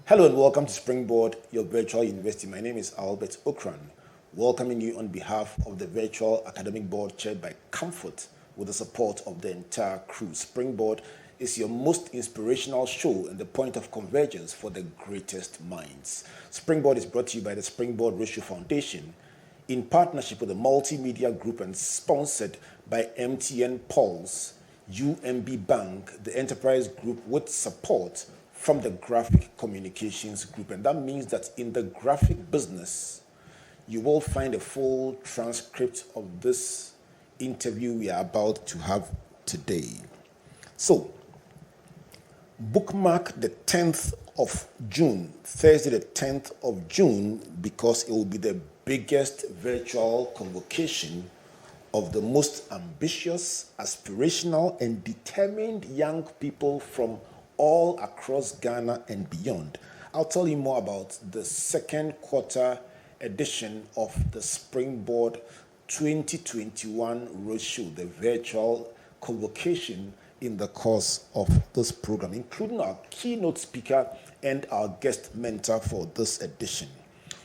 Hello and welcome to Springboard, your virtual university. My name is Albert Ocran, welcoming you on behalf of the virtual academic board chaired by Comfort with the support of the entire crew. Springboard is your most inspirational show and the point of convergence for the greatest minds. Springboard is brought to you by the Springboard Ratio Foundation in partnership with the Multimedia Group and sponsored by MTN Pulse, UMB Bank, the Enterprise Group, with support from the Graphic Communications Group. And that means that in the graphic business, you will find a full transcript of this interview we are about to have today. So, bookmark the 10th of June, Thursday the 10th of June, because it will be the biggest virtual convocation of the most ambitious, aspirational, and determined young people from all across Ghana and beyond. I'll tell you more about the second quarter edition of the Springboard 2021 Roadshow, the virtual convocation in the course of this program, including our keynote speaker and our guest mentor for this edition.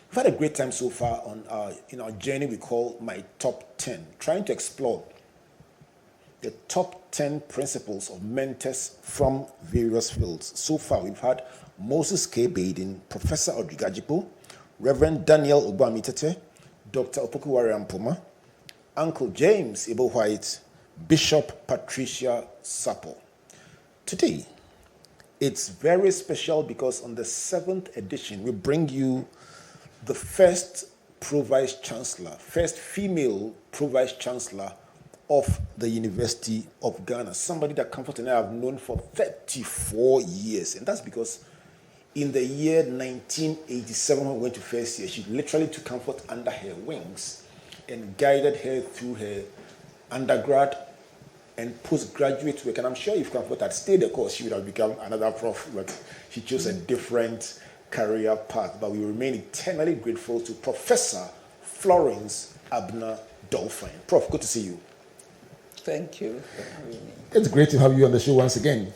We've had a great time so far on our journey we call My Top 10, trying to explore the top 10 principles of mentors from various fields. So far, we've had Moses K. BaIden, Professor Audrey Gadzekpo, Reverend Daniel Ogbarmey Tetteh, Dr. Opoku Ware Ampomah, Uncle James Ebo Whyte, Bishop Patricia Sappor. Today, it's very special because on the 7th edition, we bring you the first Pro-Vice Chancellor, first female Pro-Vice Chancellor of the University of Ghana, somebody that Comfort and I have known for 34 years. And that's because in the year 1987, when we went to first year, she literally took Comfort under her wings and guided her through her undergrad and postgraduate work. And I'm sure if Comfort had stayed the course, she would have become another prof, but she chose a different career path. But we remain eternally grateful to Professor Florence Dolphyne. Prof, good to see you. Thank you for having me. It's great to have you on the show once again.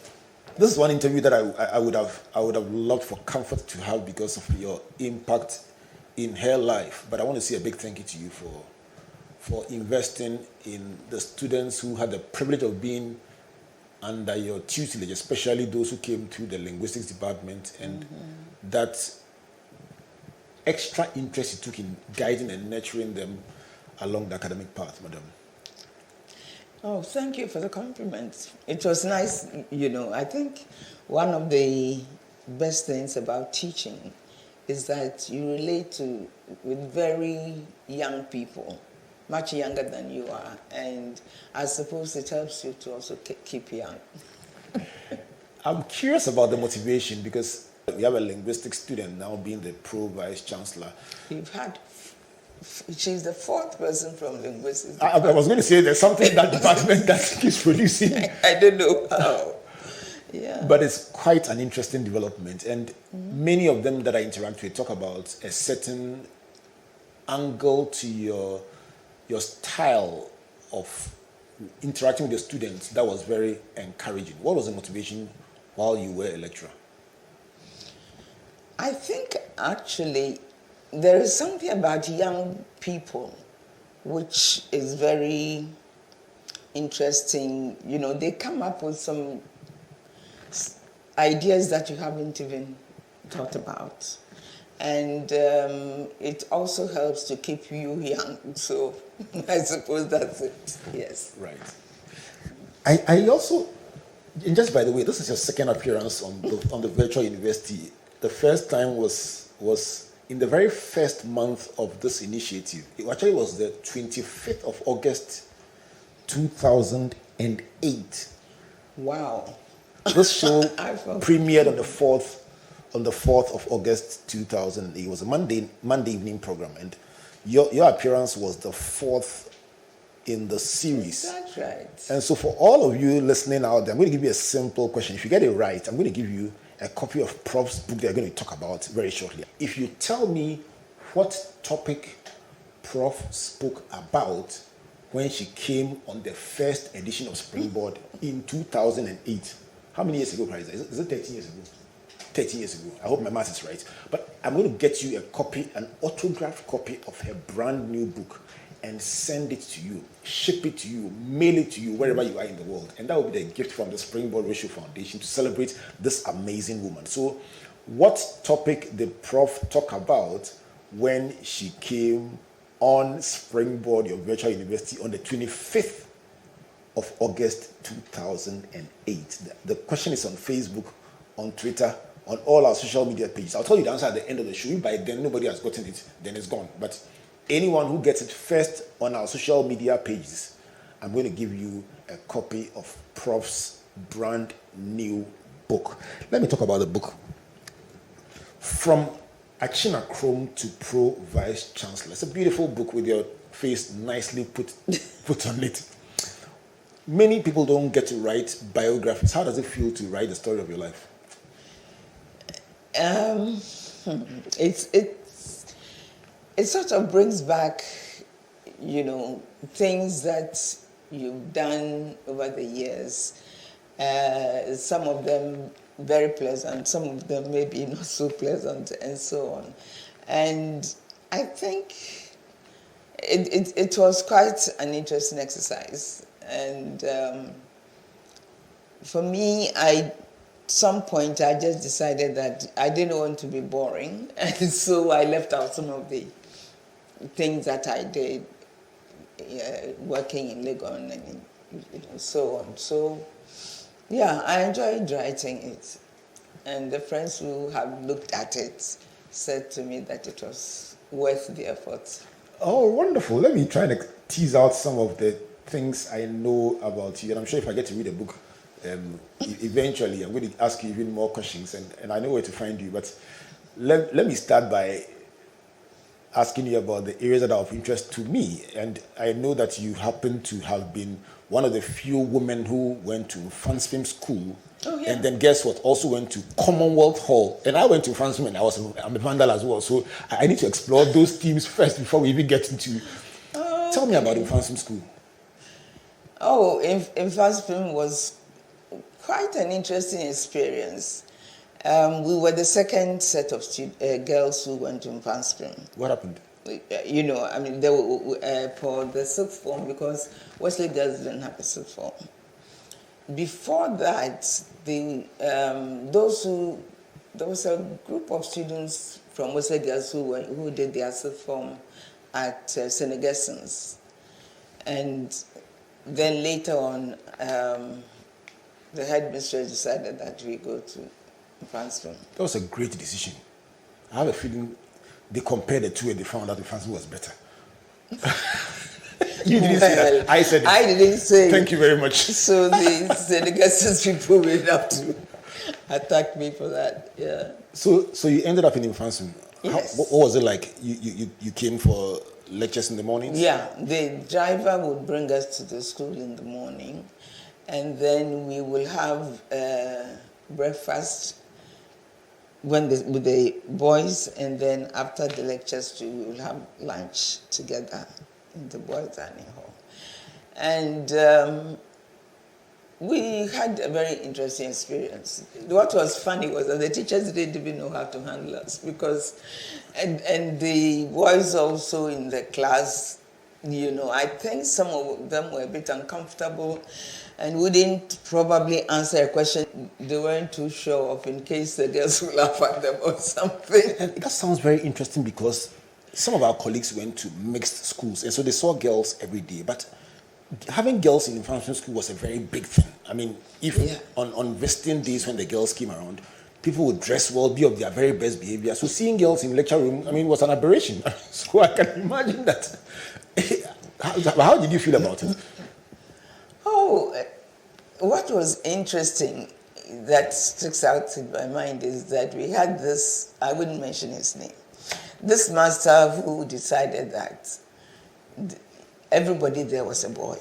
This is one interview that I would have loved for Comfort to have because of your impact in her life. But I want to say a big thank you to you for investing in the students who had the privilege of being under your tutelage, especially those who came through the linguistics department, and that extra interest you took in guiding and nurturing them along the academic path, madam. Oh, thank you for the compliments. It was nice, I think one of the best things about teaching is that you relate with very young people, much younger than you are, and I suppose it helps you to also keep young. I'm curious about the motivation because we have a linguistics student now being the Pro-Vice Chancellor. She's the fourth person from linguistics. I was going to say there's something in that department that keeps producing. I don't know how. Yeah. But it's quite an interesting development. And many of them that I interact with talk about a certain angle to your style of interacting with the students that was very encouraging. What was the motivation while you were a lecturer? I think actually there is something about young people which is very interesting. They come up with some ideas that you haven't even thought about. And it also helps to keep you young. So I suppose that's it. Yes. Right. I also, and just by the way, this is your second appearance on the virtual university. The first time was in the very first month of this initiative. It actually was the 25th of August, 2008. Wow. This show premiered on the 4th of August, 2008. It was a Monday evening program, and your appearance was the 4th in the series. That's right. And so for all of you listening out there, I'm going to give you a simple question. If you get it right, I'm going to give you a copy of Prof's book they're going to talk about very shortly. If you tell me what topic Prof spoke about when she came on the first edition of Springboard in 2008, how many years ago, Price? Is it 13 years ago? 30 years ago. I hope my math is right. But I'm going to get you a copy, an autographed copy of her brand new book, and send it to you, ship it to you, mail it to you wherever you are in the world. And that will be the gift from the Springboard Ratio Foundation to celebrate this amazing woman. So what topic did Prof talk about when she came on Springboard, your virtual university, on the 25th of August 2008? The question is on Facebook, on Twitter, on all our social media pages. I'll tell you the answer at the end of the show. If by then nobody has gotten it, then it's gone. But anyone who gets it first on our social media pages, I'm going to give you a copy of Prof's brand new book. Let me talk about the book. From Achina Chrome to Pro Vice Chancellor. It's a beautiful book with your face nicely put on it. Many people don't get to write biographies. How does it feel to write the story of your life? It sort of brings back, things that you've done over the years. Some of them very pleasant, some of them maybe not so pleasant, and so on. And I think it was quite an interesting exercise. And for me, at some point, I just decided that I didn't want to be boring, and so I left out some of the things that I did working in Legon and so on. So, yeah, I enjoyed writing it. And the friends who have looked at it said to me that it was worth the effort. Oh, wonderful. Let me try to tease out some of the things I know about you. And I'm sure if I get to read a book, eventually I'm going to ask you even more questions. And I know where to find you. But let me start by asking you about the areas that are of interest to me. And I know that you happen to have been one of the few women who went to Film School. Oh, yeah. And then guess what? Also went to Commonwealth Hall. And I went to Film and I'm a vandal as well. So I need to explore those themes first before we even get into... Okay. Tell me about Film School. Oh, Film was quite an interesting experience. We were the second set of girls who went to Film. What happened? They were for the sixth form, because Wesley girls didn't have a sixth form. Before that, there was a group of students from Wesley girls who did their sixth form at St. Augustine's. And then later on, the headmistress decided that we go to Film. That was a great decision. I have a feeling they compared the two and they found out the Film was better. You didn't say that. I said it. I didn't say it. Thank you very much. So the St. Augustine's people will have to attack me for that. Yeah. So you ended up in Film. Yes. What was it like? You came for lectures in the mornings? Yeah. The driver would bring us to the school in the morning, and then we will have breakfast with the boys, and then after the lectures we will have lunch together in the boys' dining hall. And we had a very interesting experience. What was funny was that the teachers didn't even know how to handle us, because, and the boys also in the class, I think some of them were a bit uncomfortable and wouldn't probably answer a question they weren't too sure of, in case the girls would laugh at them or something. And that sounds very interesting, because some of our colleagues went to mixed schools, and so they saw girls every day. But having girls in Film School was a very big thing. I mean, on visiting days when the girls came around, people would dress well, be of their very best behavior. So seeing girls in lecture room, was an aberration. So I can imagine that. How did you feel about it? Oh, what was interesting that sticks out in my mind is that we had this, I wouldn't mention his name, this master who decided that everybody there was a boy.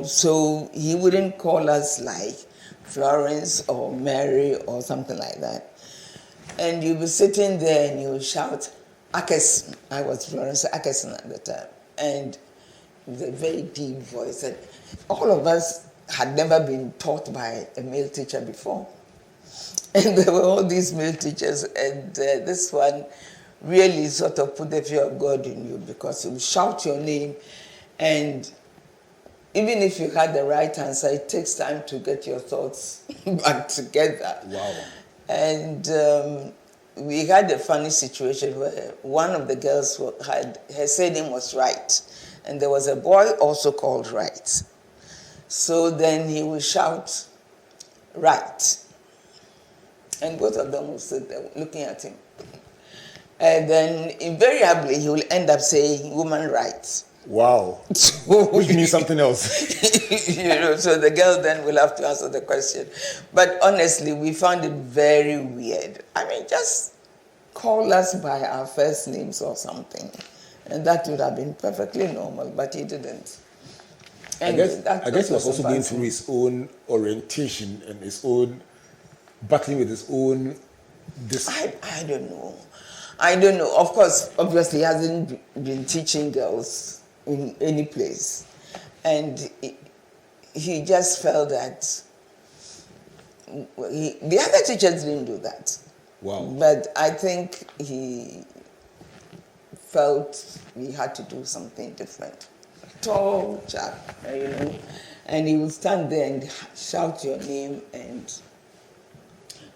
So he wouldn't call us like Florence or Mary or something like that. And you were sitting there and you would shout, Akes. I was Florence Akeson at the time. And with a very deep voice. And all of us had never been taught by a male teacher before. And there were all these male teachers, and this one really sort of put the fear of God in you, because he would shout your name, and even if you had the right answer, it takes time to get your thoughts back together. Wow. And we had a funny situation where one of the girls had, her surname was Whyte, and there was a boy also called Whyte. So then he would shout, "Right." And both of them would sit there looking at him. And then invariably he will end up saying "woman rights." Wow. Which means something else. So the girl then will have to answer the question. But honestly, we found it very weird. I mean, just call us by our first names or something. And that would have been perfectly normal, but he didn't. And I guess he was also going through his own orientation and his own battling with his own. I don't know. I don't know. Of course, obviously, he hasn't been teaching girls in any place. And he just felt that the other teachers didn't do that. Wow. But I think he felt he had to do something different. Tall chap, and he would stand there and shout your name,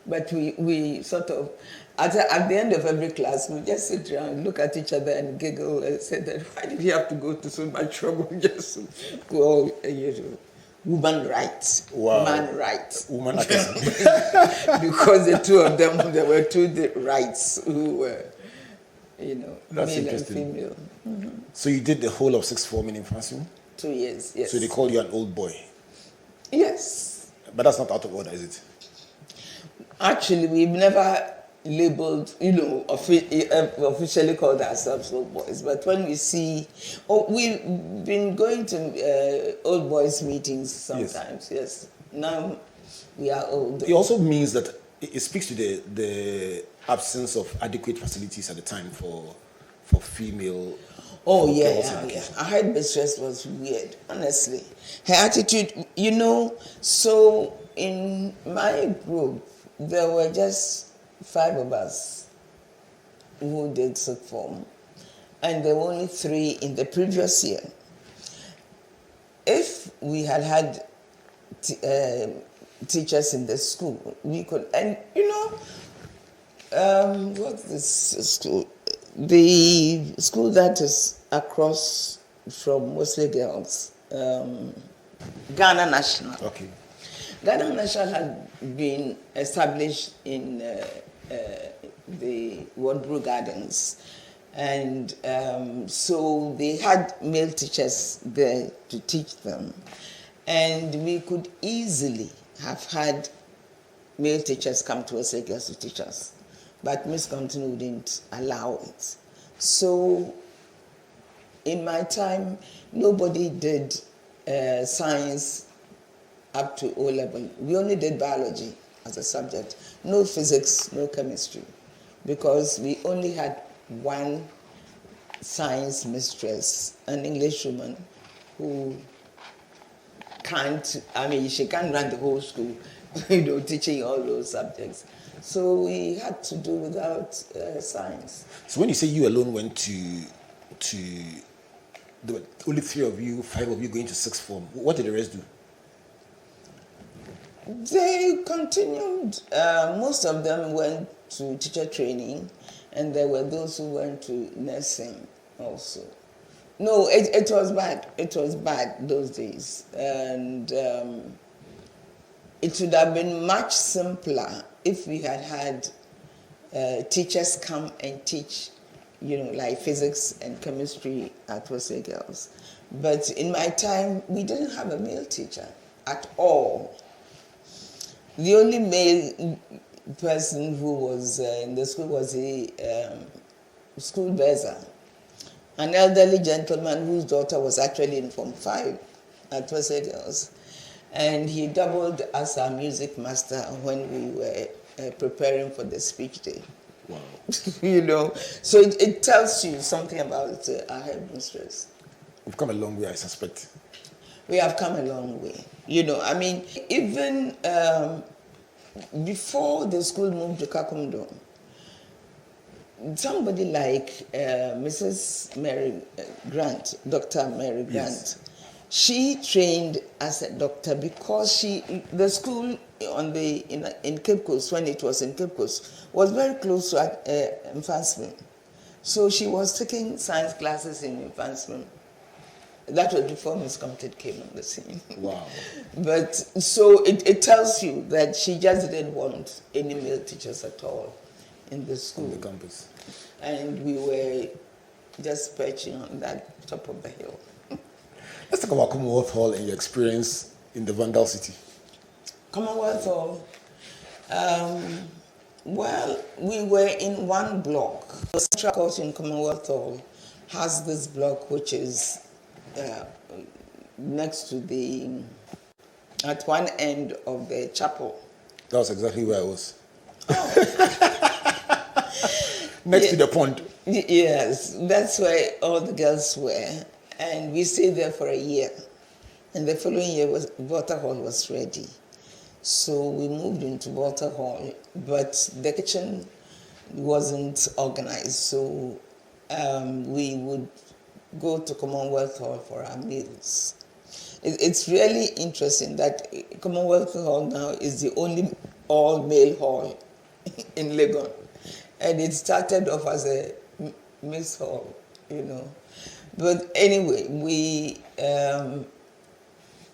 but we sort of, at the end of every class, we just sit around, look at each other and giggle and say that, why did he have to go to so much trouble just to go, woman rights, wow. Man rights. Woman Because the two of them, there were two rights who were, That's male interesting. and female. Mm-hmm. So you did the whole of sixth form in Infancy? 2 years, yes. So they call you an old boy? Yes. But that's not out of order, is it? Actually, we've never labeled, officially called ourselves old boys. But when we see, we've been going to old boys meetings sometimes, yes. Now we are old. It also means that it speaks to the absence of adequate facilities at the time for female. Oh, yeah. Our headmistress was weird, honestly. Her attitude, so in my group, there were just 5 of us who did sixth form, and there were only 3 in the previous year. If we had teachers in the school, we could, and what's this school? The school that is across from mostly girls, Ghana National. Okay. Ghana National had been established in the Wardrobe Gardens, and so they had male teachers there to teach them, and we could easily have had male teachers come to us, girls to teach us. But Miss Compton wouldn't allow it. So in my time, nobody did science up to O level. We only did biology as a subject. No physics, no chemistry. Because we only had one science mistress, an English woman, who she can't run the whole school, teaching all those subjects. So we had to do without science. So when you say you alone went to there were only 3 of you, 5 of you going to sixth form, what did the rest do? They continued. Most of them went to teacher training, and there were those who went to nursing also. No, it was bad. It was bad those days. And it would have been much simpler if we had teachers come and teach, like physics and chemistry at Wesley Girls. But in my time, we didn't have a male teacher at all. The only male person who was in the school was a school bearer, an elderly gentleman whose daughter was actually in Form 5 at Wesley Girls. And he doubled as our music master when we were preparing for the speech day. Wow. So it tells you something about our headmistress. We've come a long way, I suspect. We have come a long way. Even before the school moved to Kakumdo, somebody like Mrs. Mary Grant, Dr. Mary Grant, Yes. she trained as a doctor because the school in Cape Coast, when it was in Cape Coast, was very close to Mfansman. So she was taking science classes in Mfansman. That was before Miss Comfort came on the scene. Wow. But so it tells you that she just didn't want any male teachers at all in the school. On the campus. And we were just perching on that top of the hill. Let's talk about Commonwealth Hall and your experience in the Vandal City. Commonwealth Hall, well, we were in one block. The Central Court in Commonwealth Hall has this block which is next to at one end of the chapel. That was exactly where I was. Next to the pond. Yes, that's where all the girls were. And we stayed there for a year. And the following year, Water Hall was ready. So we moved into Water Hall, but the kitchen wasn't organized. So we would go to Commonwealth Hall for our meals. It's really interesting that Commonwealth Hall now is the only all-male hall in Legon. And it started off as a mixed hall, you know. But anyway, we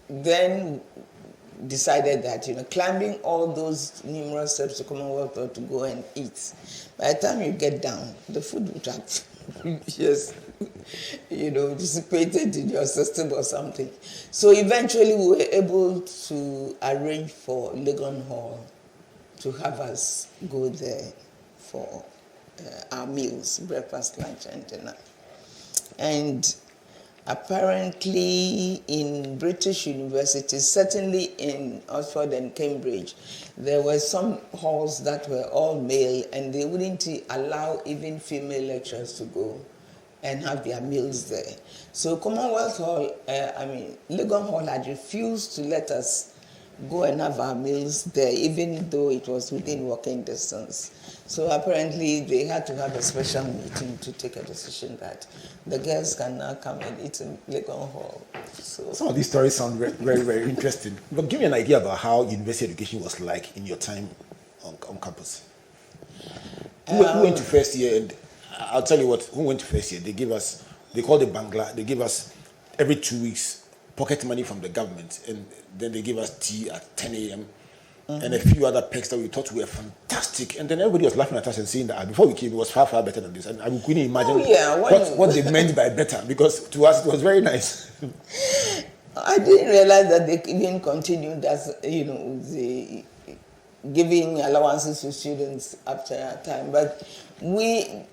then decided that, you know, climbing all those numerous steps to Commonwealth Hall to go and eat, by the time you get down, the food would have just, you know, dissipated in your system or something. So eventually we were able to arrange for Legon Hall to have us go there for our meals, breakfast, lunch, and dinner. And apparently in British universities, certainly in Oxford and Cambridge, there were some halls that were all male and they wouldn't allow even female lecturers to go and have their meals there. So Commonwealth Hall, Legon Hall had refused to let us go and have our meals there, even though it was within walking distance. So apparently they had to have a special meeting to take a decision that the girls can now come and eat in Legon Hall. So some of these stories sound very, very, very interesting. But give me an idea about how university education was like in your time on campus. Who went to first year? And I'll tell you what, who went to first year? They called it Bangla. They give us every 2 weeks pocket money from the government, and then they give us tea at 10 a.m. And a few other perks that we thought were fantastic. And then everybody was laughing at us and saying that before we came, it was far, far better than this. And we couldn't imagine what they meant by better, because to us it was very nice. I didn't realize that they even continued as, you know, the giving allowances to students after a time. But when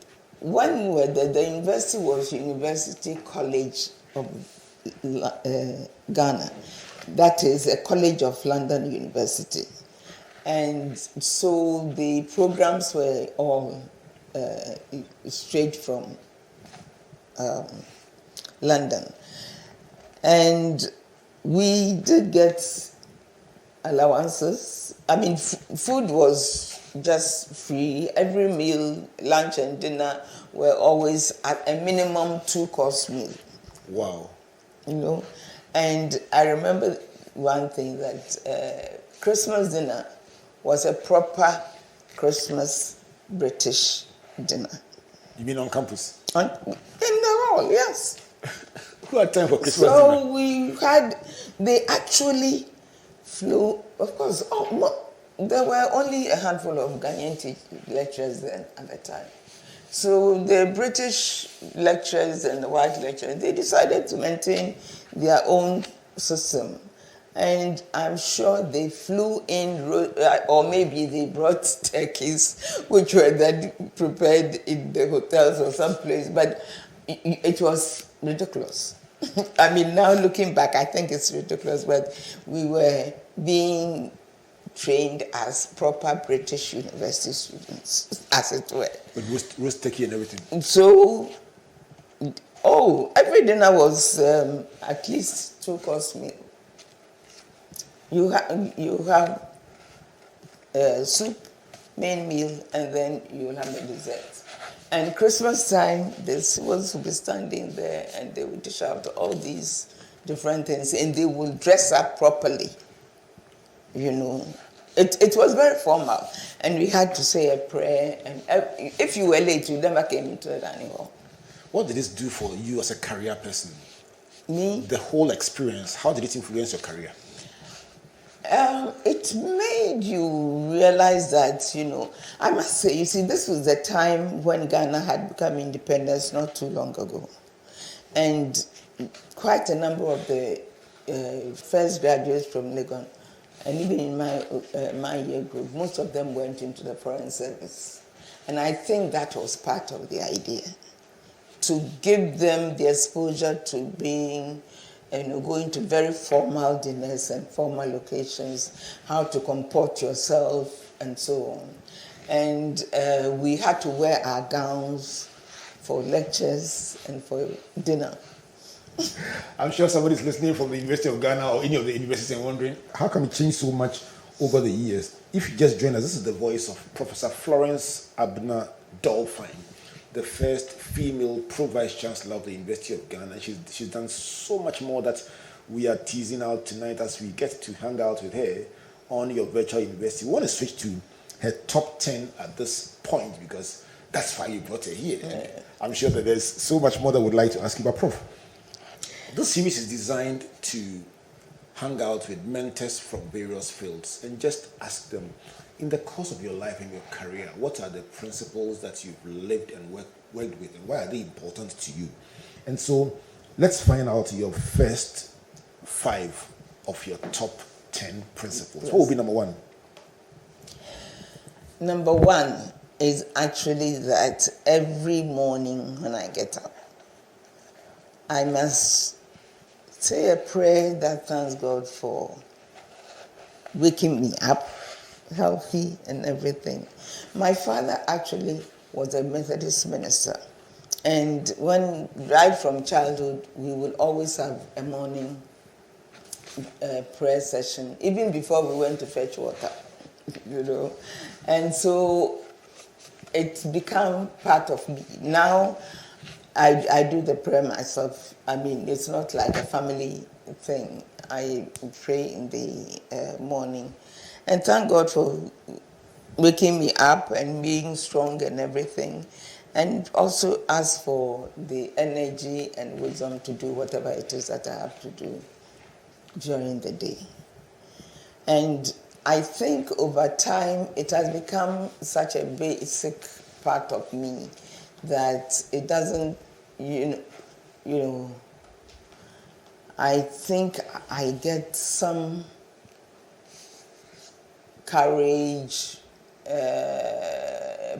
we were there, the university was University College of Ghana. That is a college of London University. And so the programs were all straight from London. And we did get allowances. I mean, food was just free. Every meal, lunch and dinner, were always at a minimum 2-course meal. Wow. You know, and I remember one thing, that Christmas dinner was a proper Christmas British dinner. You mean on campus? In the hall, yes. Who had time for Christmas dinner? So they actually flew, of course, there were only a handful of Ghanaian lecturers then at the time. So the British lecturers and the white lecturers, they decided to maintain their own system. And I'm sure they flew in, or maybe they brought turkeys, which were then prepared in the hotels or someplace. But it was ridiculous. I mean, now looking back, I think it's ridiculous, but we were being trained as proper British university students, as it were. With roast turkey and everything. So, every dinner was at least 2-course meal. You have soup, main meal, and then you'll have the dessert. And Christmas time, the stewards will be standing there and they will dish out all these different things and they will dress up properly. You know, it was very formal. And we had to say a prayer. And if you were late, you never came into the dining hall. What did this do for you as a career person? Me? The whole experience, how did it influence your career? It made you realize that, you know, I must say, you see, this was the time when Ghana had become independent not too long ago. And quite a number of the first graduates from Legon, and even in my year group, most of them went into the foreign service. And I think that was part of the idea, to give them the exposure to being, you know, going to very formal dinners and formal occasions, how to comport yourself and so on. And we had to wear our gowns for lectures and for dinner. I'm sure somebody's listening from the University of Ghana or any of the universities and wondering, how come it changed so much over the years? If you just join us, this is the voice of Professor Florence Abner Dolphyne, the first female Pro-Vice Chancellor of the University of Ghana. She's done so much more that we are teasing out tonight as we get to hang out with her on your virtual university. We want to switch to her top 10 at this point because that's why you brought her here. Yeah. I'm sure that there's so much more that we'd like to ask you about. Prof, this series is designed to hang out with mentors from various fields and just ask them, in the course of your life and your career, what are the principles that you've lived and worked with, and why are they important to you? And so let's find out your first 5 of your top 10 principles. Yes. What will be number 1? Number 1 is actually that every morning when I get up, I must say a prayer that thanks God for waking me up healthy and everything. My father actually was a Methodist minister, and right from childhood, we would always have a morning prayer session, even before we went to fetch water, you know. And so it's become part of me. Now, I do the prayer myself. I mean, it's not like a family thing. I pray in the morning. And thank God for waking me up and being strong and everything. And also ask for the energy and wisdom to do whatever it is that I have to do during the day. And I think over time, it has become such a basic part of me that it doesn't, you know, I think I get some courage,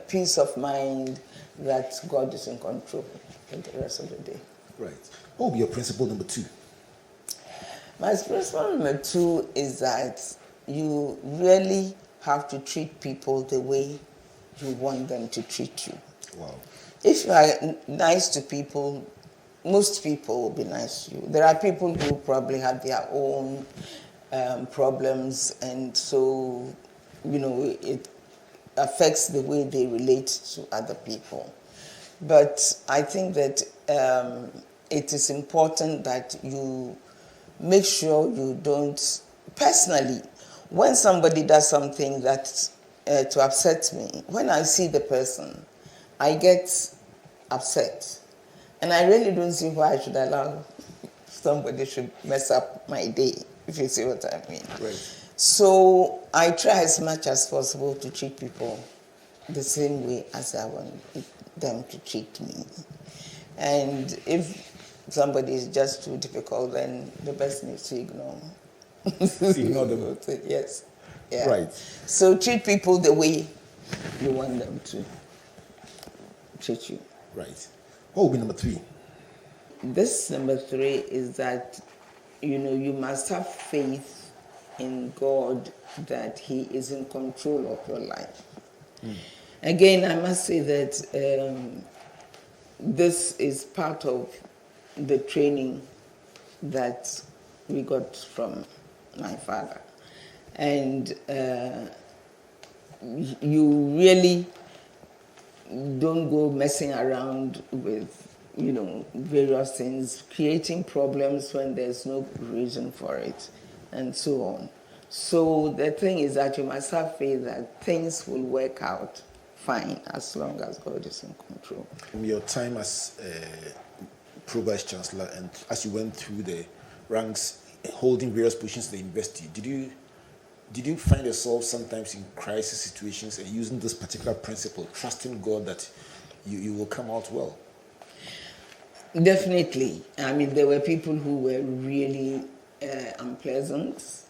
peace of mind that God is in control for the rest of the day. Right. What will be your principle number 2? My principle number 2 is that you really have to treat people the way you want them to treat you. Wow. If you are nice to people, most people will be nice to you. There are people who probably have their own problems, and so, you know, it affects the way they relate to other people. But I think that it is important that you make sure you don't, personally, when somebody does something that to upset me, when I see the person, I get upset. And I really don't see why I should allow somebody should mess up my day, if you see what I mean. Right. So I try as much as possible to treat people the same way as I want them to treat me. And if somebody is just too difficult, then the best is to ignore. Ignore them. Yes. Yeah. Right. So treat people the way you want them to treat you. Right. What will be number 3? This number 3 is that, you know, you must have faith in God that He is in control of your life. Again, I must say that this is part of the training that we got from my father. And you really don't go messing around with, various things, creating problems when there's no reason for it, and so on. So the thing is that you must have faith that things will work out fine as long as God is in control. From your time as Pro Vice Chancellor and as you went through the ranks, holding various positions in the university, did you find yourself sometimes in crisis situations and using this particular principle, trusting God that you will come out well? Definitely. I mean, there were people who were really unpleasant.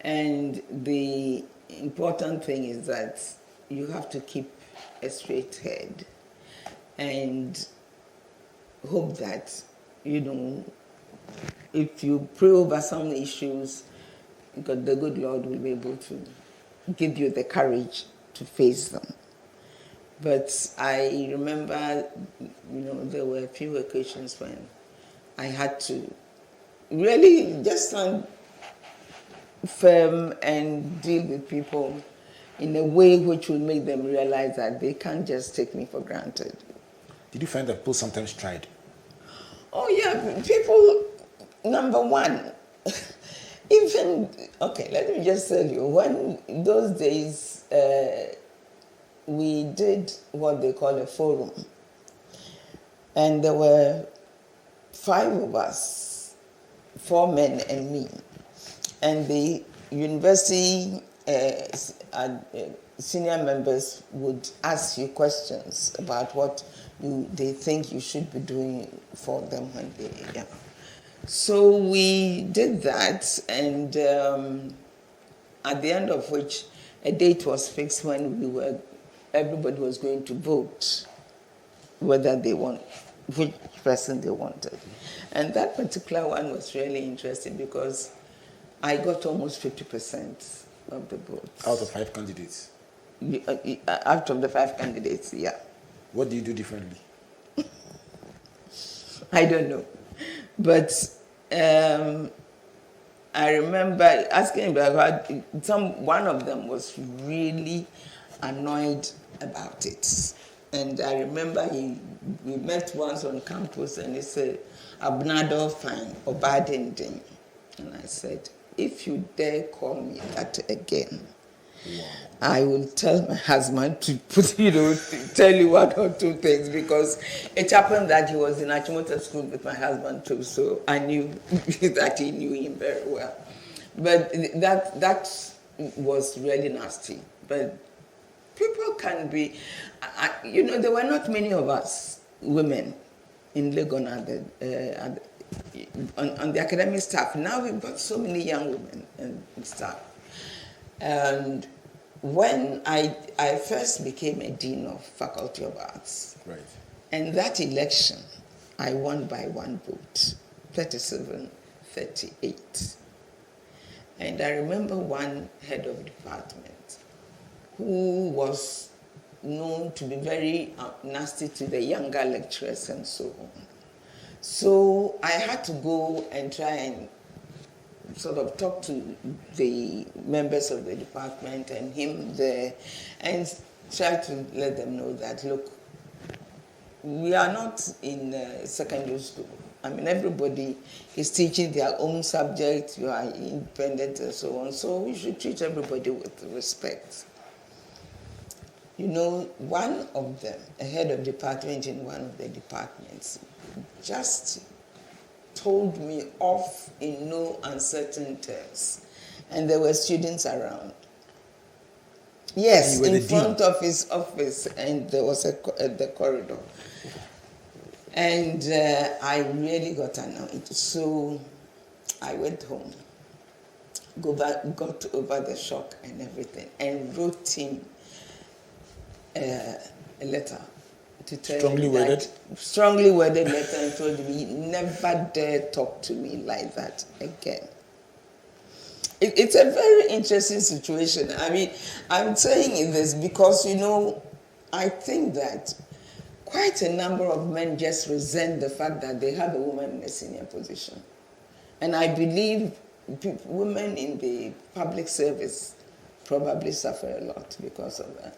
And the important thing is that you have to keep a straight head and hope that, if you pray over some issues, because the good Lord will be able to give you the courage to face them. But I remember, there were a few occasions when I had to really just stand firm and deal with people in a way which will make them realize that they can't just take me for granted. Did you find that people sometimes tried? Oh yeah, people, number one, let me just tell you, when those days, we did what they call a forum. And there were 5 of us, 4 men and me. And the university senior members would ask you questions about what they think you should be doing for them when they're young. So we did that, and at the end of which a date was fixed when everybody was going to vote whether which person they wanted. And that particular one was really interesting because I got almost 50% of the votes. Out of 5 candidates? Out of the 5 candidates, yeah. What do you do differently? I don't know. But I remember asking about one of them was really annoyed about it. And I remember we met once on campus and he said, Dolphyne or BaIden. And I said, if you dare call me that again, wow, I will tell my husband to tell you 1 or 2 things, because it happened that he was in Achimota school with my husband too, so I knew that he knew him very well. But that was really nasty. But people can be, there were not many of us women in Legon on the academic staff. Now we've got so many young women and staff. And when I first became a dean of Faculty of Arts, right, and that election, I won by 1 vote, 37-38. And I remember one head of department who was known to be very nasty to the younger lecturers and so on. So I had to go and try and sort of talk to the members of the department and him there and try to let them know that, look, we are not in secondary school. I mean, everybody is teaching their own subject, you are independent and so on, so we should treat everybody with respect. One of them, a head of department in one of the departments, just told me off in no uncertain terms. And there were students around. Yes, in front of his office, and there was the corridor. And I really got annoyed. So I went home, got over the shock and everything, and wrote him a letter to tell strongly worded letter, and told me, never dare talk to me like that again. It's a very interesting situation. I mean, I'm saying this because, I think that quite a number of men just resent the fact that they have a woman in a senior position. And I believe women in the public service probably suffer a lot because of that.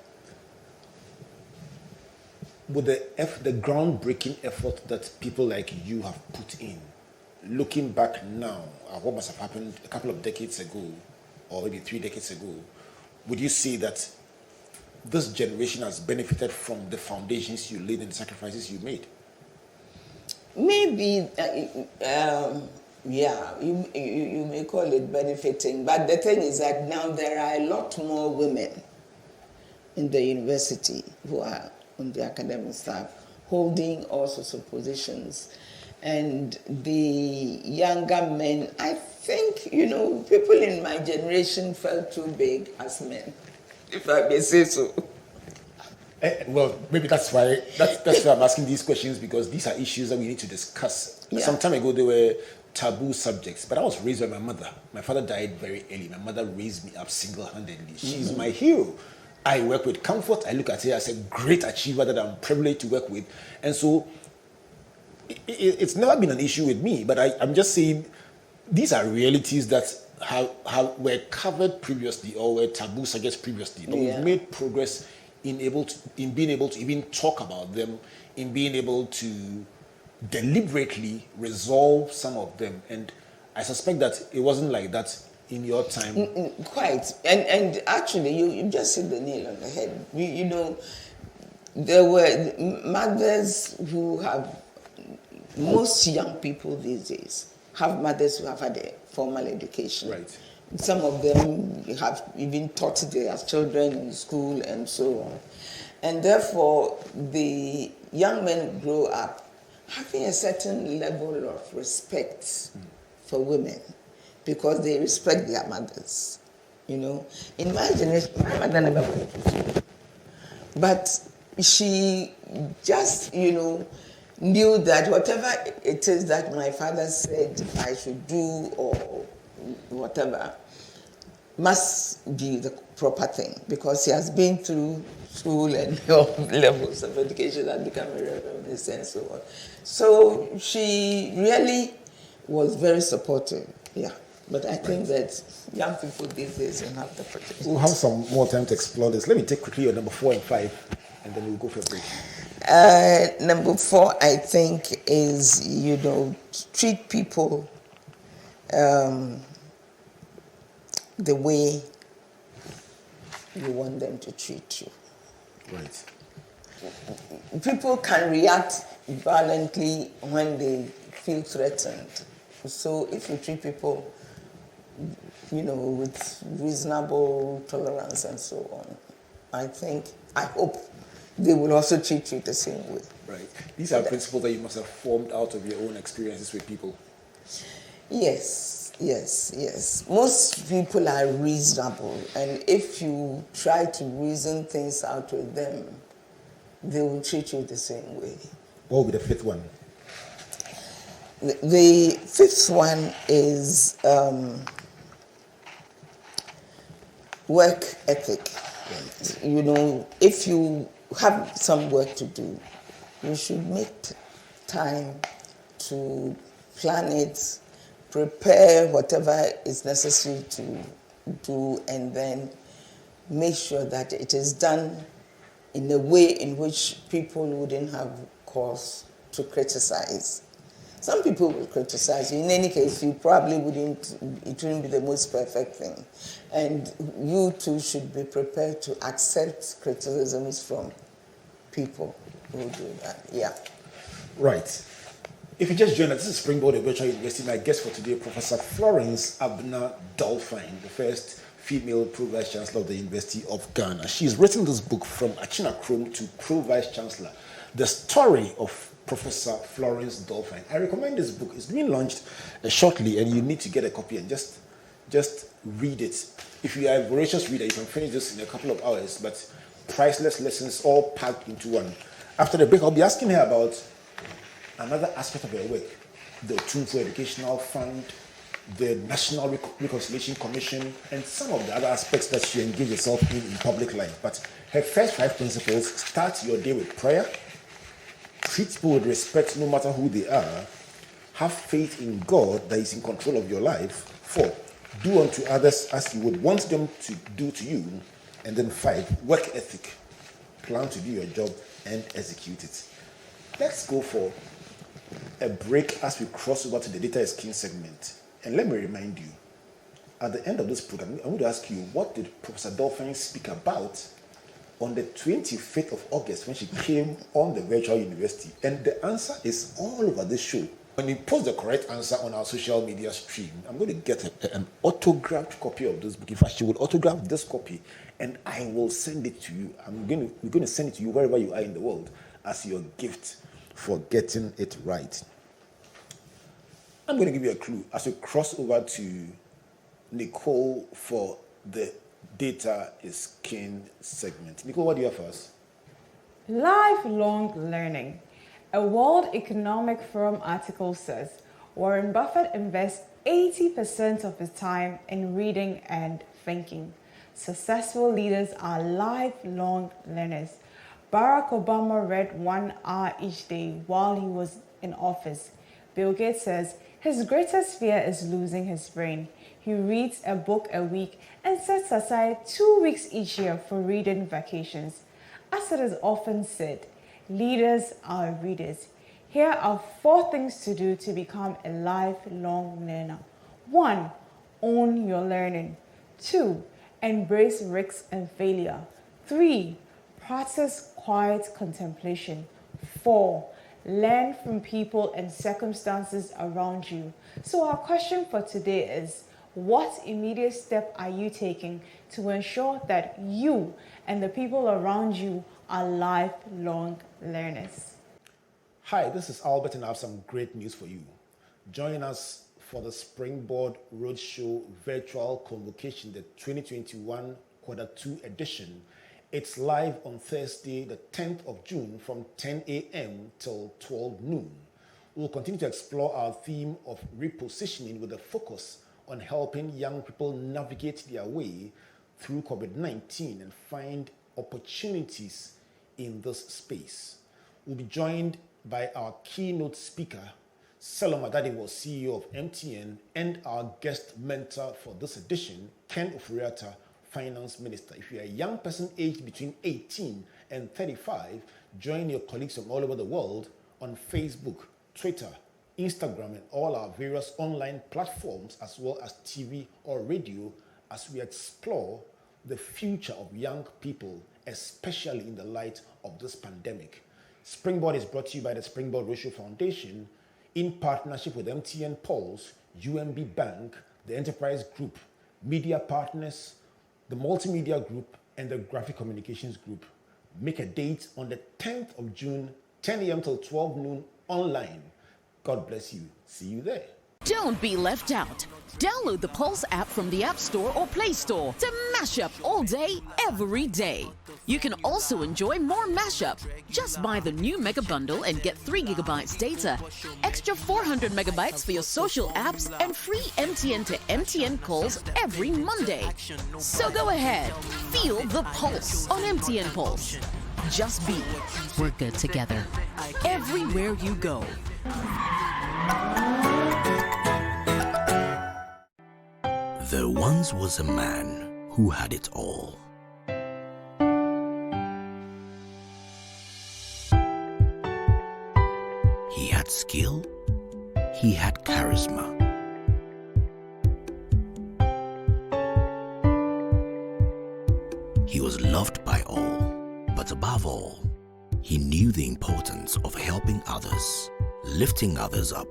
With the groundbreaking effort that people like you have put in, looking back now at what must have happened a couple of decades ago, or maybe 3 decades ago, would you say that this generation has benefited from the foundations you laid and the sacrifices you made? Maybe, yeah, you may call it benefiting, but the thing is that now there are a lot more women in the university who are on the academic staff, holding all sorts of positions. And the younger men, I think, people in my generation felt too big as men, if I may say so. Well, maybe that's why I'm asking these questions, because these are issues that we need to discuss. Yeah. Some time ago, they were taboo subjects, but I was raised by my mother. My father died very early. My mother raised me up single-handedly. She's my hero. I work with comfort. I look at her as a great achiever that I'm privileged to work with. And so it's never been an issue with me, but I'm just saying these are realities that were covered previously or were taboo subjects previously. But we've made progress in being able to even talk about them, in being able to deliberately resolve some of them. And I suspect that it wasn't like that in your time. Quite. And actually, you just hit the nail on the head. There were mothers who have, most young people these days have mothers who have had a formal education. Right. Some of them have even taught their children in school and so on. And therefore, the young men grow up having a certain level of respect for women because they respect their mothers. In my generation, my mother never went to school. But she just, knew that whatever it is that my father said I should do or whatever must be the proper thing, because he has been through school and all levels of education and become a reverend and so on. So she really was very supportive, yeah. But I think that young people these days don't have the protection. We'll have some more time to explore this. Let me take quickly your number 4 and 5, and then we'll go for a break. Number 4, I think, is, treat people the way you want them to treat you. Right. People can react violently when they feel threatened. So if you treat people, with reasonable tolerance and so on, I hope they will also treat you the same way. Right. These are principles that you must have formed out of your own experiences with people. Yes. Most people are reasonable, and if you try to reason things out with them, they will treat you the same way. What will be the 5th one? The 5th one is work ethic. Right. If you have some work to do, you should make time to plan it, prepare whatever is necessary to do, and then make sure that it is done in a way in which people wouldn't have cause to criticize. Some people will criticize you. In any case, you probably it wouldn't be the most perfect thing. And you too should be prepared to accept criticisms from people who do that. Yeah. Right. If you just joined us, this is Springboard Virtual University. My guest for today, Professor Florence Dolphyne, the first female Pro-Vice Chancellor of the University of Ghana. She's written this book, From Achina Chrome to Pro-Vice Chancellor, the story of Professor Florence Dolphyne. I recommend this book. It's being launched shortly, and you need to get a copy and just read it. If you are a voracious reader, you can finish this in a couple of hours, but priceless lessons all packed into one. After the break, I'll be asking her about another aspect of her work, the Tunfo Educational Fund, the National Reconciliation Commission, and some of the other aspects that she engaged herself in public life. But her first 5 principles: start your day with prayer, treat people with respect no matter who they are, have faith in God that is in control of your life. 4, do unto others as you would want them to do to you. And then 5, work ethic. Plan to do your job and execute it. Let's go for a break as we cross over to the Data is King segment. And let me remind you, at the end of this program, I'm going to ask you, what did Professor Dolphyne speak about on the 25th of August when she came on the virtual university? And the answer is all over this show. When you post the correct answer on our social media stream, I'm going to get an autographed copy of this book. In fact, she will autograph this copy, and I will send it to you. We're going to send it to you wherever you are in the world as your gift for getting it right. I'm going to give you a clue as we cross over to Nicole for the Data is King segment. Nicole, what do you have for us? Lifelong learning. A World Economic Forum article says Warren Buffett invests 80% of his time in reading and thinking. Successful leaders are lifelong learners. Barack Obama read 1 hour each day while he was in office. Bill Gates says his greatest fear is losing his brain. He reads a book a week and sets aside 2 weeks each year for reading vacations. As it is often said, leaders are readers. Here are 4 things to do to become a lifelong learner. 1, own your learning. 2, embrace risks and failure. 3, practice quiet contemplation. 4, learn from people and circumstances around you. So our question for today is, what immediate step are you taking to ensure that you and the people around you are lifelong learners? Hi, this is Albert, and I have some great news for you. Join us for the Springboard Roadshow Virtual Convocation, the 2021 Q2 edition. It's live on Thursday, the 10th of June from 10 a.m. till 12 noon. We'll continue to explore our theme of repositioning with a focus on helping young people navigate their way through COVID-19 and find opportunities in this space. We'll be joined by our keynote speaker, Saloma Dadinwo, CEO of MTN, and our guest mentor for this edition, Ken Ofuriatta, Finance Minister. If you're a young person aged between 18 and 35, join your colleagues from all over the world on Facebook, Twitter, Instagram, and all our various online platforms, as well as TV or radio, as we explore the future of young people, especially in the light of this pandemic. Springboard is brought to you by the Springboard Roadshow Foundation in partnership with MTN Pulse, UMB Bank, the Enterprise Group, Media Partners, the Multimedia Group, and the Graphic Communications Group. Make a date on the 10th of June, 10 a.m. till 12 noon online. God bless you. See you there. Don't be left out. Download the Pulse app from the App Store or Play Store to mash up all day, every day. You can also enjoy more mashup. Just buy the new Mega Bundle and get 3 gigabytes data, extra 400 megabytes for your social apps, and free MTN to MTN calls every Monday. So go ahead, feel the pulse on MTN Pulse. Just be. We're good together. Everywhere you go. There once was a man who had it all. He had skill, he had charisma. He was loved by all, but above all, he knew the importance of helping others, lifting others up.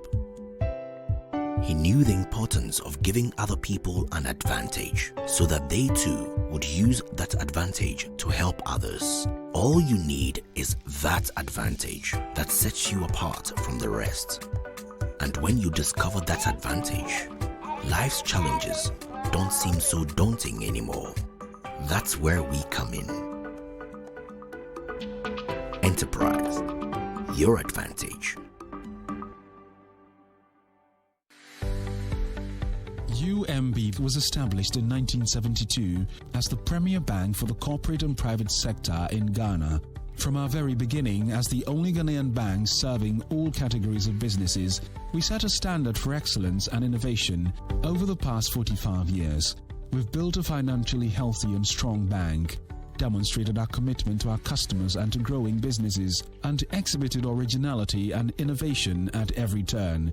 He knew the importance of giving other people an advantage so that they too would use that advantage to help others. All you need is that advantage that sets you apart from the rest. And when you discover that advantage, life's challenges don't seem so daunting anymore. That's where we come in. Enterprise, your advantage. UMB was established in 1972 as the premier bank for the corporate and private sector in Ghana. From our very beginning, as the only Ghanaian bank serving all categories of businesses, we set a standard for excellence and innovation over the past 45 years. We've built a financially healthy and strong bank, demonstrated our commitment to our customers and to growing businesses, and exhibited originality and innovation at every turn.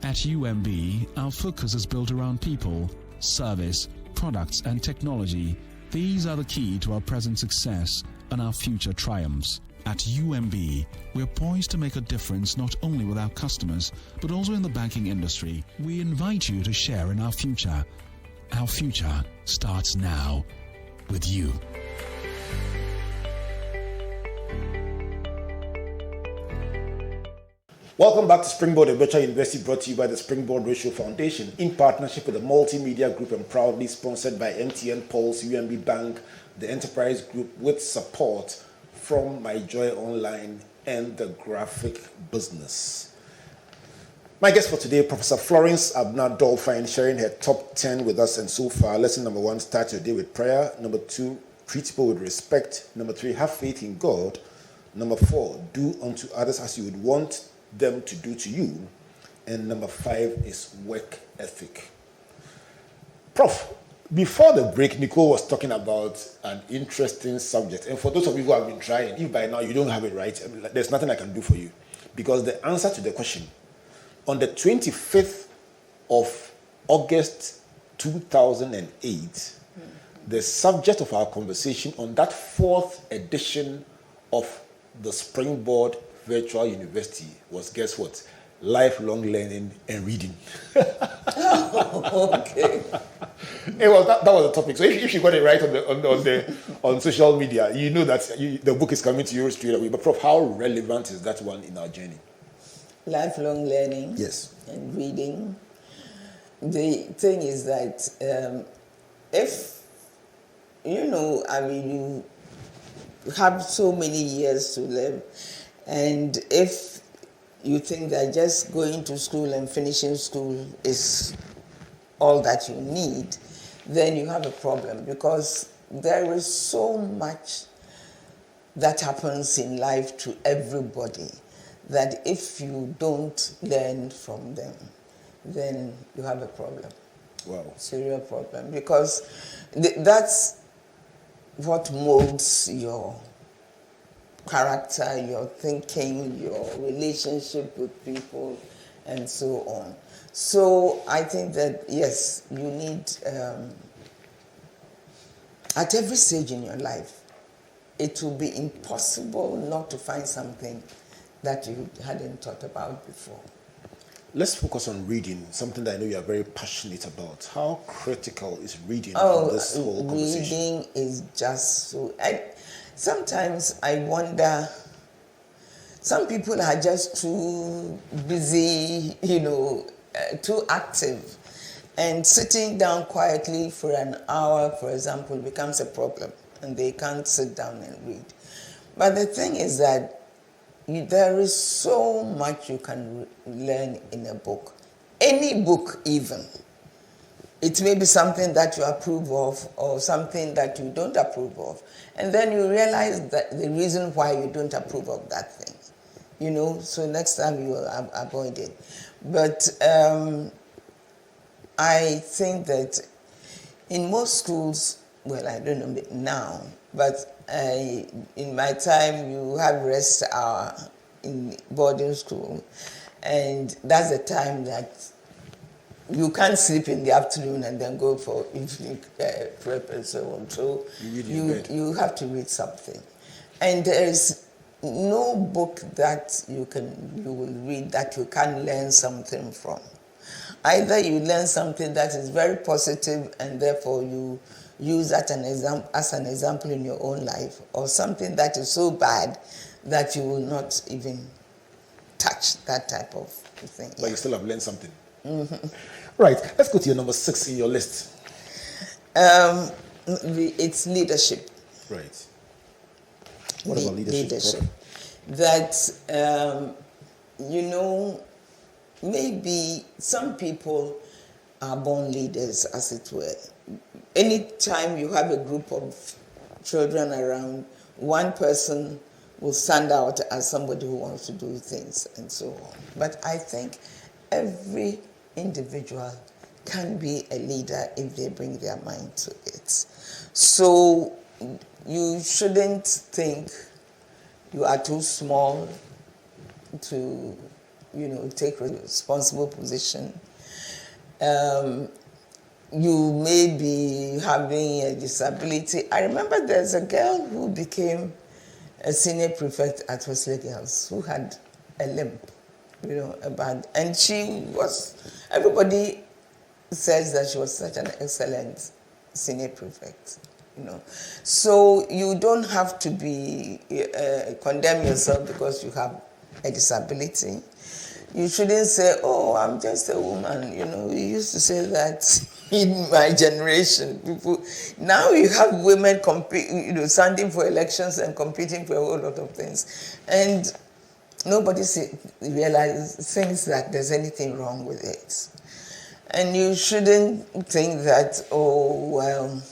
At UMB, our focus is built around people, service, products and technology. These are the key to our present success and our future triumphs. At UMB, we're poised to make a difference not only with our customers, but also in the banking industry. We invite you to share in our future. Our future starts now with you. Welcome back to Springboard, a virtual university brought to you by the Springboard Ratio Foundation in partnership with the Multimedia Group and proudly sponsored by MTN Pulse, UMB Bank, the Enterprise Group, with support from My Joy Online and the Graphic Business. My guest for today, Professor Florence Abna Dolphyne, sharing her top 10 with us. And so far, lesson number 1, start your day with prayer. Number 2, treat people with respect. Number 3, have faith in God. Number 4, do unto others as you would want them to do to you. And number 5 is work ethic. Prof, before the break, Nicole was talking about an interesting subject. And for those of you who have been trying, if by now you don't have it right, there's nothing I can do for you. Because the answer to the question, on the 25th of August 2008, the subject of our conversation on that 4th edition of the Springboard Virtual University was, guess what? Lifelong learning and reading. Okay. That was the topic. So if you got it right on social media, you know that the book is coming to you straight away. But Prof, how relevant is that one in our journey? Lifelong learning. Yes. And reading. The thing is that if you have so many years to live, and if you think that just going to school and finishing school is all that you need, then you have a problem, because there is so much that happens in life to everybody that if you don't learn from them, then you have a problem. Wow. Serious problem, because that's what molds your character, your thinking, your relationship with people, and so on. So I think that, yes, you need, at every stage in your life, it will be impossible not to find something that you hadn't thought about before. Let's focus on reading, something that I know you are very passionate about. How critical is reading in this whole conversation? Reading is just so... Sometimes I wonder, some people are just too busy, too active. And sitting down quietly for an hour, for example, becomes a problem. And they can't sit down and read. But the thing is that there is so much you can learn in a book. Any book even. It may be something that you approve of or something that you don't approve of. And then you realize that the reason why you don't approve of that thing. So next time you will avoid it. But I think that in most schools, well, I don't know now, but in my time, you have rest hour in boarding school. And that's the time that you can't sleep in the afternoon and then go for evening prep and so on. So you have to read something. And there is no book that you will read that you can learn something from. Either you learn something that is very positive and therefore you use that as an example in your own life, or something that is so bad that you will not even touch that type of thing. But you still have learned something. Mm-hmm. Right, let's go to your number 6 in your list. It's leadership. Right. What about leadership? That, maybe some people are born leaders, as it were. Anytime you have a group of children around, one person will stand out as somebody who wants to do things and so on. But I think every individual can be a leader if they bring their mind to it. So you shouldn't think you are too small to, take a responsible position. You may be having a disability. I remember there's a girl who became a senior prefect at Wesley Girls who had a limp, and she was, everybody says that she was such an excellent senior prefect, So you don't have to be, condemn yourself because you have a disability. You shouldn't say, oh, I'm just a woman. We used to say that in my generation. People, now you have women standing for elections and competing for a whole lot of things. And nobody thinks that there's anything wrong with it. And you shouldn't think that, oh, well,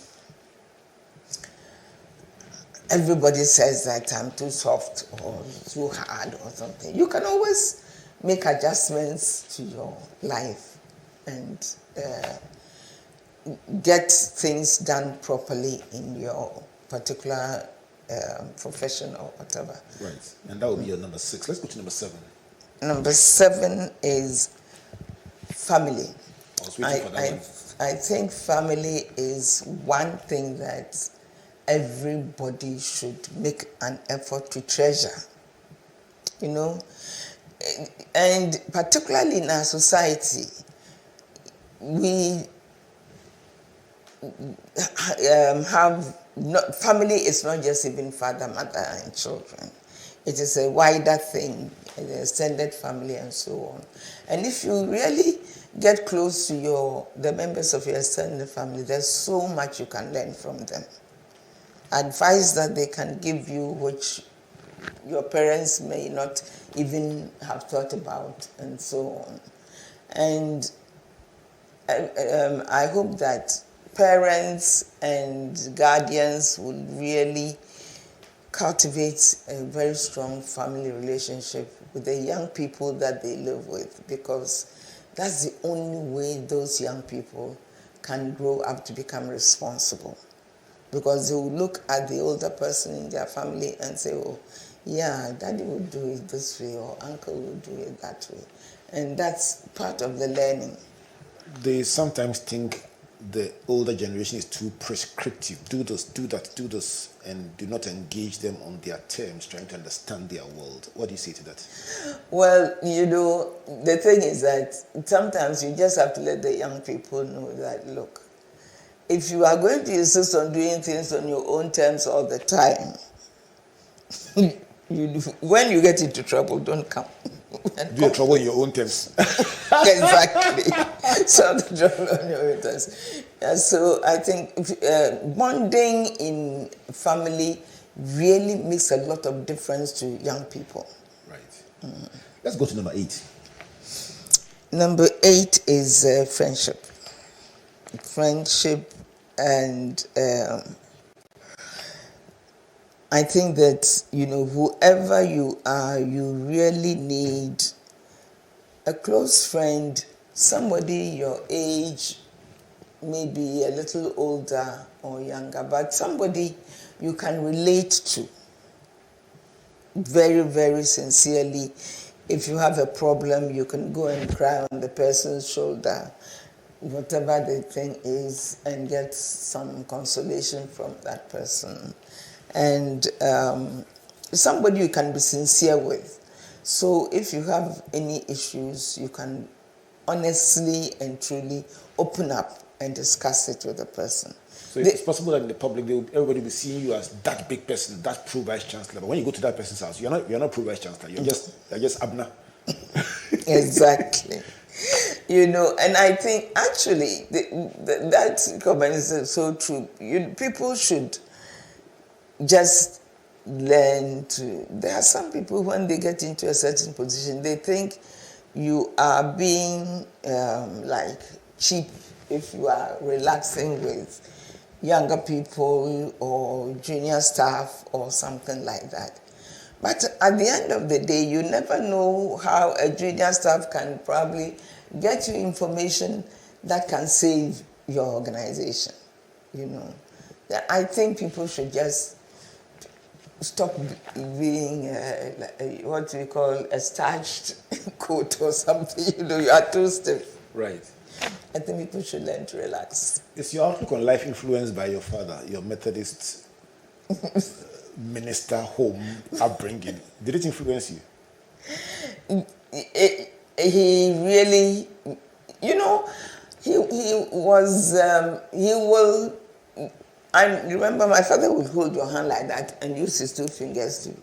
everybody says that I'm too soft or too hard or something. You can always make adjustments to your life and get things done properly in your particular profession or whatever. Right. And that would be your number 6. Let's go to number 7. Number 7 is family. I was waiting for that one. I think family is one thing that everybody should make an effort to treasure. And particularly in our society, we have family is not just even father, mother, and children. It is a wider thing, an extended family, and so on. And if you really get close to the members of your extended family, there's so much you can learn from them. Advice that they can give you, which your parents may not even have thought about, and so on. And I hope that parents and guardians will really cultivate a very strong family relationship with the young people that they live with, because that's the only way those young people can grow up to become responsible. Because they will look at the older person in their family and say, oh, yeah, daddy will do it this way, or uncle will do it that way. And that's part of the learning. They sometimes think the older generation is too prescriptive. Do this, do that, do this, and do not engage them on their terms, trying to understand their world. What do you say to that? Well, the thing is that sometimes you just have to let the young people know that, look, if you are going to insist on doing things on your own terms all the time, when you get into trouble, don't come. Do your trouble in your own terms. Exactly. So the trouble on your own terms. So I think bonding in family really makes a lot of difference to young people. Right. Let's go to number 8. Number 8 is friendship. Friendship, and I think that, whoever you are, you really need a close friend, somebody your age, maybe a little older or younger, but somebody you can relate to very, very sincerely. If you have a problem, you can go and cry on the person's shoulder, whatever the thing is, and get some consolation from that person. And somebody you can be sincere with. So if you have any issues, you can honestly and truly open up and discuss it with the person. So it's possible that in the public, everybody will see you as that big person, that Pro Vice Chancellor. But when you go to that person's house, you're not Pro Vice Chancellor. You're just Abner. Exactly. And I think actually that comment is so true. People should just learn to. There are some people, when they get into a certain position, they think you are being like cheap if you are relaxing with younger people or junior staff or something like that. But at the end of the day, you never know how a junior staff can probably get you information that can save your organization. You know, I think people should just stop being what we call a starched coat or something. You know, you are too stiff. Right. I think people should learn to relax. Is your outlook on life influenced by your father, your Methodist minister home upbringing? Did it influence you? He really, you know, he will. I remember my father would hold your hand like that and use his 2 fingers to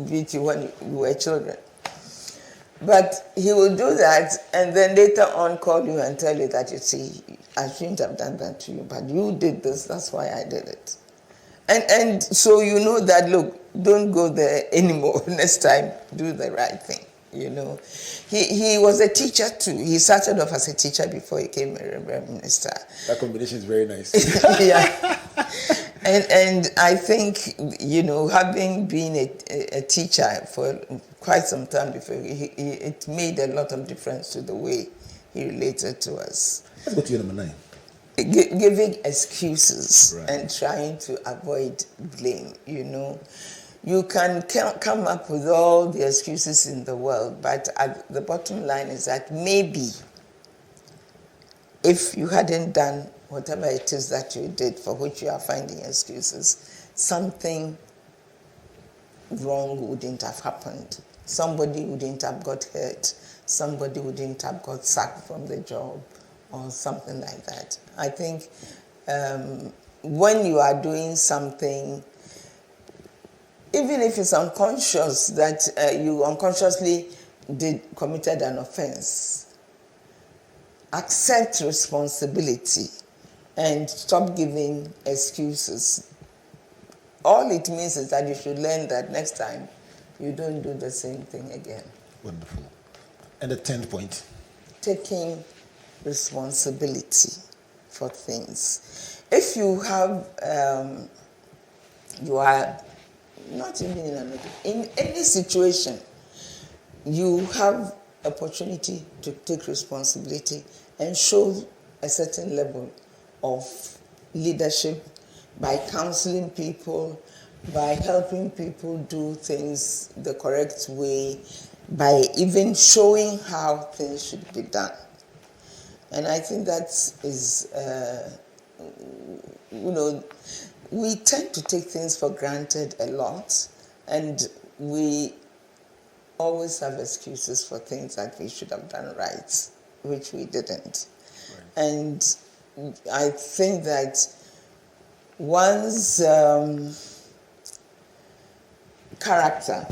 beat you when you were children. But he will do that and then later on call you and tell you that, you see, I shouldn't have done that to you, but you did this, that's why I did it. And so you know that, look, don't go there anymore. Next time, do the right thing, you know. He was a teacher too. He started off as a teacher before he became a reverend minister. That combination is very nice. Yeah. And I think, you know, having been a teacher for quite some time before, it made a lot of difference to the way he related to us. Let's go to your number 9. Giving excuses, right, and trying to avoid blame, you know. You can come up with all the excuses in the world, but at the bottom line is that maybe if you hadn't done whatever it is that you did for which you are finding excuses, something wrong wouldn't have happened. Somebody wouldn't have got hurt. Somebody wouldn't have got sacked from the job or something like that. I think when you are doing something, even if it's unconscious, that you unconsciously committed an offense, accept responsibility and stop giving excuses. All it means is that you should learn that next time you don't do the same thing again. Wonderful. And the 10th point? Taking responsibility for things. If you have, you are not even in any situation, you have opportunity to take responsibility and show a certain level of leadership by counseling people, by helping people do things the correct way, by even showing how things should be done. And I think that is, you know, we tend to take things for granted a lot, and we always have excuses for things that we should have done right, which we didn't. Right. And I think that one's character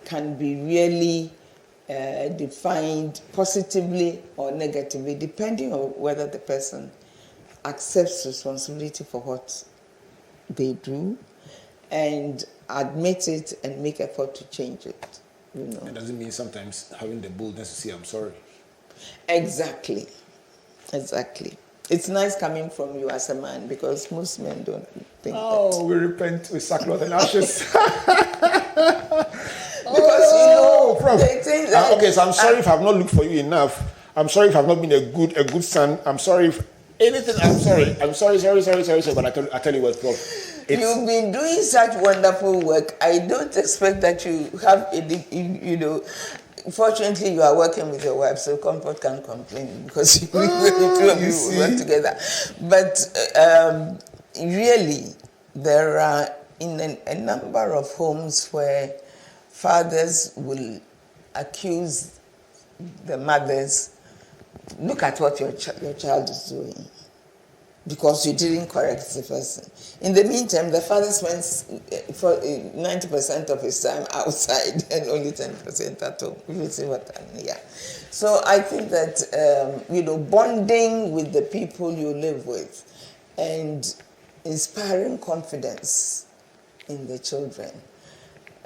can be really defined positively or negatively, depending on whether the person accepts responsibility for what they do and admit it and make effort to change it. You know. It doesn't mean sometimes having the boldness to say, I'm sorry. Exactly. Exactly. It's nice coming from you as a man, because most men don't think that. We repent with sackcloth and ashes. Because, you know, Prof. they think that, okay, so I'm sorry if I've not looked for you enough. I'm sorry if I've not been a good son. I'm sorry if anything. I'm sorry, but I tell you what, Prof. You've been doing such wonderful work. I don't expect that you have, you know. Fortunately, you are working with your wife, so Comfort can't complain, because you two of you work together. But really, there are in a number of homes where fathers will accuse the mothers, look at what your child is doing, because you didn't correct the person. In the meantime, the father spends 90% of his time outside and only 10% at home. You see what I mean? Yeah. So I think that, you know, bonding with the people you live with and inspiring confidence in the children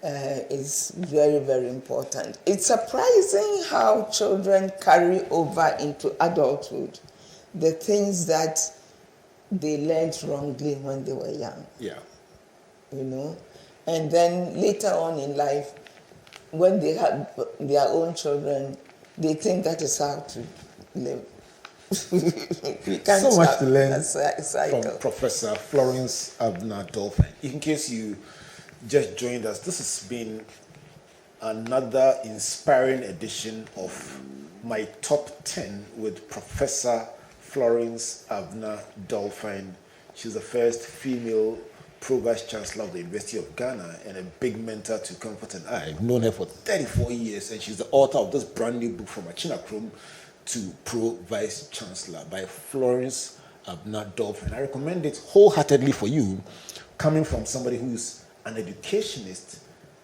is very, very important. It's surprising how children carry over into adulthood the things that they learned wrongly when they were young. Yeah. You know? And then later on in life, when they have their own children, they think that is how to live. We can't So much to learn a cycle. from Professor Florence Dolphyne. In case you just joined us, this has been another inspiring edition of my top 10 with Professor Florence Dolphyne. She's the first female Pro-Vice Chancellor of the University of Ghana and a big mentor to Comfort and I. I've known her for 34 years, and she's the author of this brand new book, From Achinakrom to Pro-Vice Chancellor, by Florence Dolphyne. I recommend it wholeheartedly for you, coming from somebody who's an educationist,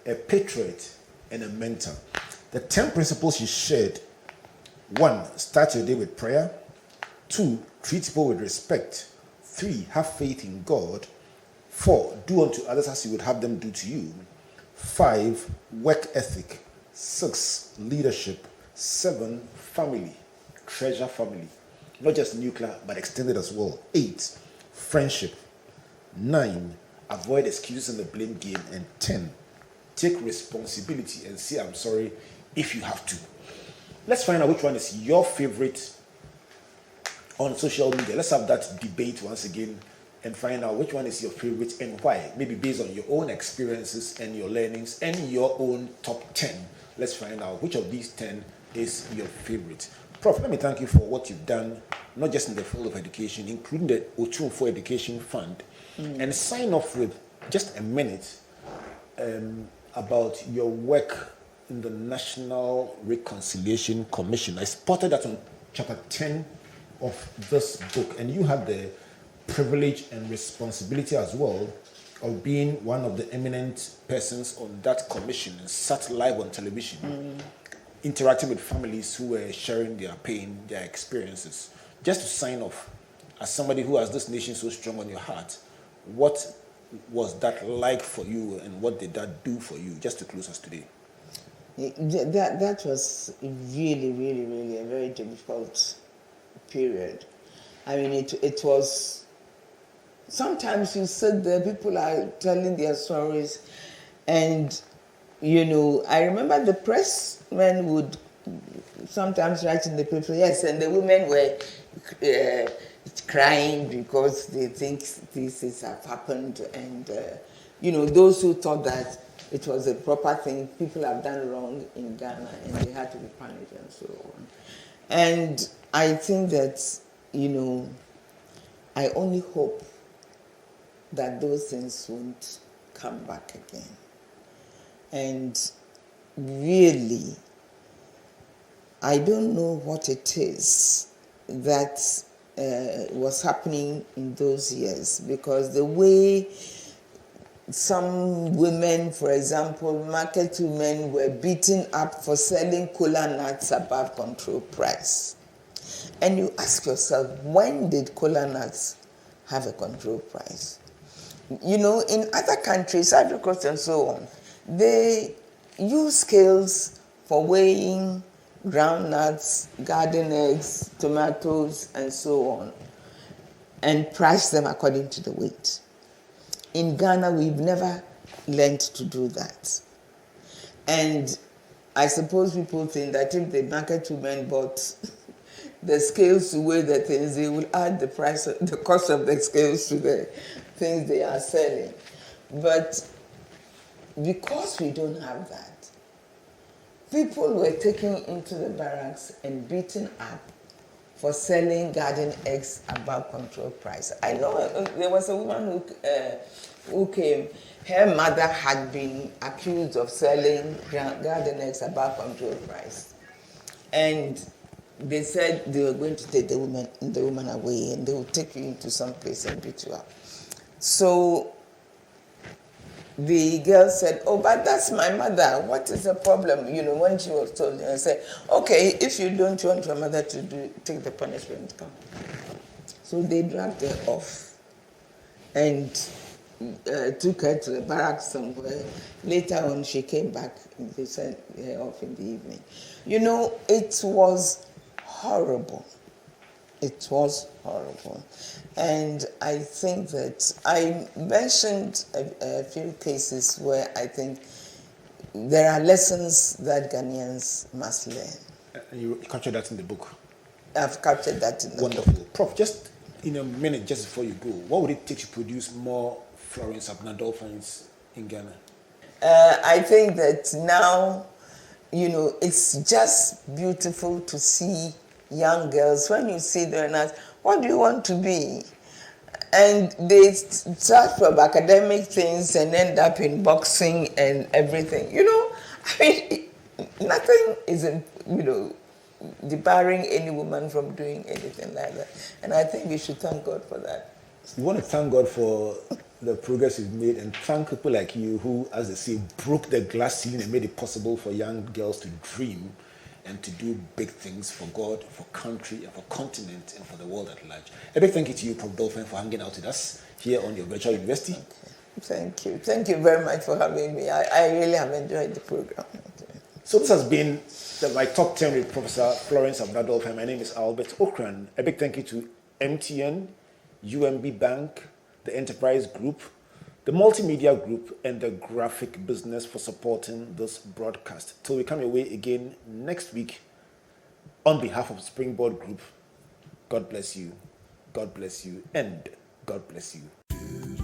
a patriot, and a mentor. The 10 principles she shared: 1, start your day with prayer. 2, treat people with respect. 3, have faith in God. 4, do unto others as you would have them do to you. 5, work ethic. 6, leadership. 7, family. Treasure family. Not just nuclear, but extended as well. 8, friendship. 9, avoid excuses and the blame game. And 10, take responsibility and say I'm sorry if you have to. Let's find out which one is your favorite on social media. Let's have that debate once again and find out which one is your favorite and why. Maybe based on your own experiences and your learnings and your own top 10. Let's find out which of these 10 is your favorite. Prof, let me thank you for what you've done, not just in the field of education, including the Ochun for Education Fund. And sign off with just a minute about your work in the National Reconciliation Commission. I spotted that on chapter 10 of this book, and you had the privilege and responsibility as well of being one of the eminent persons on that commission and sat live on television, interacting with families who were sharing their pain, their experiences. Just to sign off, as somebody who has this nation so strong on your heart, what was that like for you, and what did that do for you, just to close us today? That was really, really, really a very difficult period. I mean, it was, sometimes you sit there, people are telling their stories, and, you know, I remember the pressmen would sometimes write in the paper, yes, and the women were crying because they think these things have happened, and, you know, those who thought that it was a proper thing, people have done wrong in Ghana, and they had to be punished and so on. And I think that, you know, I only hope that those things won't come back again. And really, I don't know what it is that was happening in those years, because the way some women, for example, market women, were beaten up for selling kola nuts above control price. And you ask yourself, when did kola nuts have a control price? You know, in other countries, Ivory Coast and so on, they use scales for weighing groundnuts, garden eggs, tomatoes, and so on, and price them according to the weight. In Ghana, we've never learned to do that. And I suppose people think that if the market women bought the scales to weigh the things, they will add the price, the cost of the scales to the things they are selling. But because we don't have that, people were taken into the barracks and beaten up for selling garden eggs above control price. I know there was a woman who came, her mother had been accused of selling garden eggs above control price. And they said they were going to take the woman away, and they would take you into some place and beat you up. So the girl said, oh, but that's my mother. What is the problem? You know, when she was told, I said, okay, if you don't want your mother to take the punishment, come. So they dragged her off and took her to the barracks somewhere. Later on, she came back and they sent her off in the evening. You know, it was horrible. It was horrible. And I think that I mentioned a few cases where I think there are lessons that Ghanaians must learn. And you captured that in the book. I've captured that in the Wonderful. book. Prof, just in a minute, just before you go, what would it take to produce more Florence Abna Dolphines in Ghana? I think that now, it's just beautiful to see young girls. When you see them and ask, what do you want to be? And they start from academic things and end up in boxing and everything. Nothing is, debarring any woman from doing anything like that. And I think we should thank God for that. We want to thank God for the progress we've made and thank people like you who, as they say, broke the glass ceiling and made it possible for young girls to dream and to do big things for God, for country, and for continent, and for the world at large. A big thank you to you, Prof. Dolphyne, for hanging out with us here on your virtual university. Okay. Thank you. Thank you very much for having me. I really have enjoyed the program. Okay. So this has been my Top 10 with Professor Florence Abna Dolphyne. My name is Albert Ocran. A big thank you to MTN, UMB Bank, the Enterprise Group, the Multimedia Group, and the Graphic Business for supporting this broadcast. Till we come your way again next week, on behalf of Springboard Group, God bless you, and God bless you.